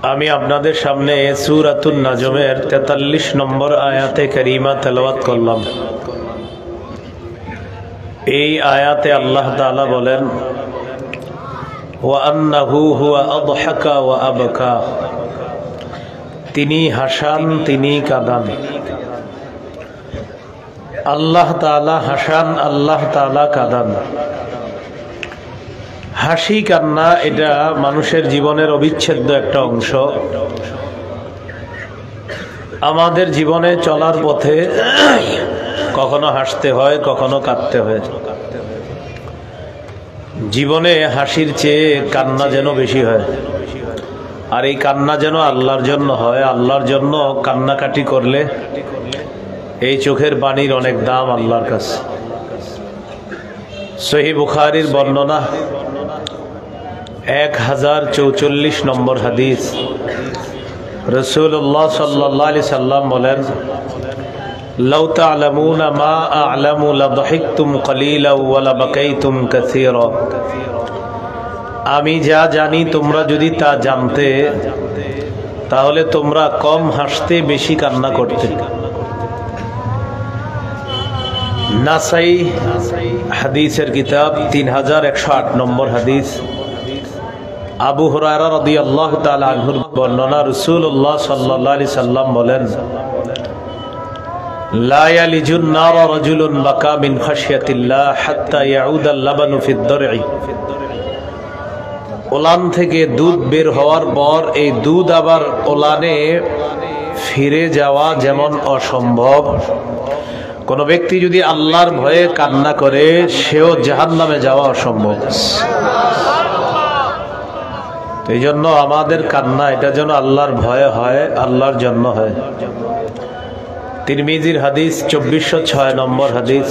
আমি আপনাদের সামনে সূরাতুন নাজমের ৪৩ নম্বর আয়াতে কারিমা তেলাওয়াত করলাম। এই আয়াতে আল্লাহ তাআলা বলেন, ওয়া আন্নাহু হুয়া আদহাকা ওয়া আবকা, তিনি হাসান, তিনি কাঁদান। আল্লাহ তাআলা হাসান, আল্লাহ তাআলা কাঁদান। হাসি কান্না এটা মানুষের জীবনের অবিচ্ছেদ্য একটা অংশ। আমাদের জীবনে চলার পথে কখনো হাসতে হয়, কখনো কাঁদতে হয়। জীবনে হাসির চেয়ে কান্না যেন বেশি হয়, আর এই কান্না যেন আল্লাহর জন্য হয়। আল্লাহর জন্য কান্নাকাটি করলে এই চোখের পানির অনেক দাম আল্লাহর কাছে। সহিহ বুখারীর বর্ণনা 1044 নম্বর হাদিস। রাসূলুল্লাহ সাল্লাল্লাহু আলাইহি সাল্লাম বলেন, লাউ তা'লামুনা মা আ'লামু লাদহাকতুম কলিলা ওয়া লাবাকাইতুম কাসীরা। আমি যা জানি তোমরা যদি তা জানতে, তাহলে তোমরা কম হাসতে, বেশি কান্না করতে। নাসাই হাদিসের কিতাব 3108 নম্বর হাদিস। আবু হুরায়রা রাদিয়াল্লাহু তাআলা আনহুর বর্ণনা, রাসূলুল্লাহ সাল্লাল্লাহু আলাইহি সাল্লাম বলেন, লা ইয়ালিজুন নার রাজুলুন বাকা মিন খাশিয়াতিল্লাহ হাত্তা ইয়াউদাল লাবানু ফিদ দার'i। ওলান থেকে দুধ বের হওয়ার পর এই দুধ আবার ওলানে ফিরে যাওয়া যেমন অসম্ভব, কোন ব্যক্তি যদি আল্লাহর ভয়ে কান্না করে সেও জাহান্নামে যাওয়া অসম্ভব। এই জন্য আমাদের কান্না এটা যেন আল্লাহর ভয়ে হয়, আল্লাহর জন্য হয়। তিরমিজির হাদিস 2406 নম্বর হাদিস।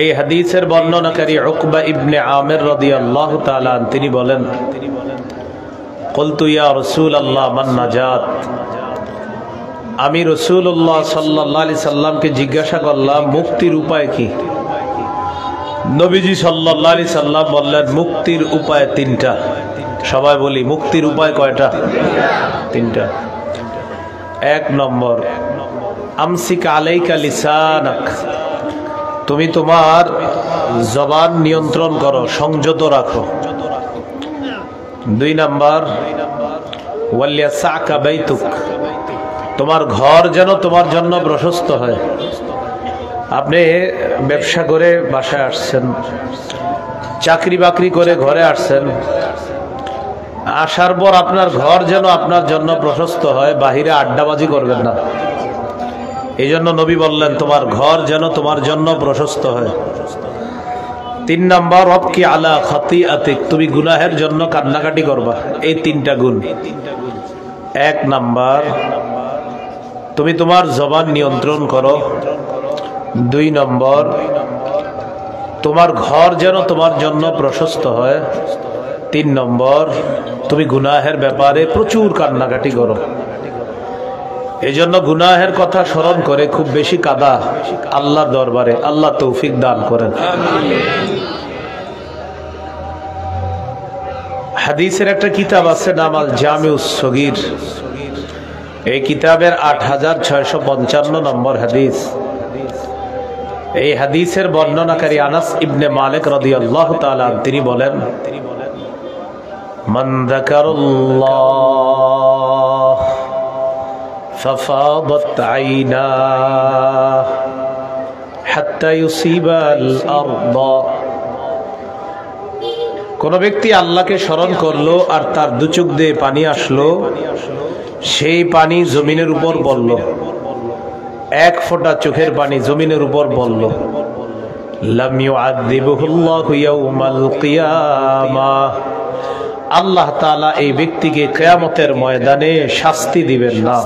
এই হাদিসের বর্ণনাকারী উকবা ইবনে আমির রাদিয়াল্লাহু তাআলা তিনি বলেন, কুলতু ইয়া রাসূলুল্লাহ মান নাজাত। আমি রাসূলুল্লাহ সাল্লাল্লাহু আলাইহি সাল্লামকে জিজ্ঞাসা করলাম, মুক্তির উপায় কি? নবীজি সাল্লাল্লাহু আলাইহি সাল্লাম বললেন, মুক্তির উপায় তিনটা। সবাই বলি, মুক্তির উপায় কয়টা? তিনটা। এক নম্বর, আমসিক আলাইকা লিসানাক, তুমি তোমার জবান নিয়ন্ত্রণ করো, সংযত রাখো। দুই নাম্বার, ওয়ালিয়াসাকা বাইতুক, তোমার ঘর যেন তোমার জন্য প্রশস্ত হয়। আপনি ব্যবসা করে বাসায় আসছেন, চাকরি বাকরি করে ঘরে আসছেন, আসার পর আপনার ঘর যেন আপনার জন্য প্রশস্ত হয়, বাহিরে আড্ডাবাজি করবেন না। এই জন্য নবী বললেন, তোমার ঘর যেন তোমার জন্য প্রশস্ত হয়। তিন নাম্বার, ওয়াবকি আলা খাতিআতিক, তুমি গুনাহের জন্য কান্নাকাটি করবা। এই তিনটা গুণ। এক নাম্বার, তুমি তোমার জবান নিয়ন্ত্রণ করো। দুই নম্বর, তোমার ঘর যেন তোমার জন্য প্রশস্ত হয়। তিন নম্বর, তুমি গুনাহের ব্যাপারে প্রচুর কান্নাকাটি করো। এই জন্য গুনাহের কথা স্মরণ করে খুব বেশি কাঁদা আল্লাহর দরবারে। আল্লাহ তৌফিক দান করেন। হাদিসের একটা কিতাব আছে, নাম আল জামিউস সগীর। এই কিতাবের 8655 নম্বর হাদিস। এই হাদিসের বর্ণনাকারী আনাস ইবনে মালিক রাদিয়াল্লাহু তাআলা তিনি বলেন, মান যাকারাল্লাহ ফাফাদাত আইনা হাত্তা ইউসিবাল আরদা। কোন ব্যক্তি আল্লাহকে স্মরণ করলো আর তার দু চোখ দিয়ে পানি আসলো, সেই পানি জমিনের উপর পড়ল। এক ফোঁটা চোখের পানি জমিনের উপর পড়ল। লাম ইউআযিবুহুল্লাহু ইয়াওমাল কিয়ামাহ, আল্লাহ তাআলা এই ব্যক্তিকে কিয়ামতের ময়দানে শাস্তি দিবেন না।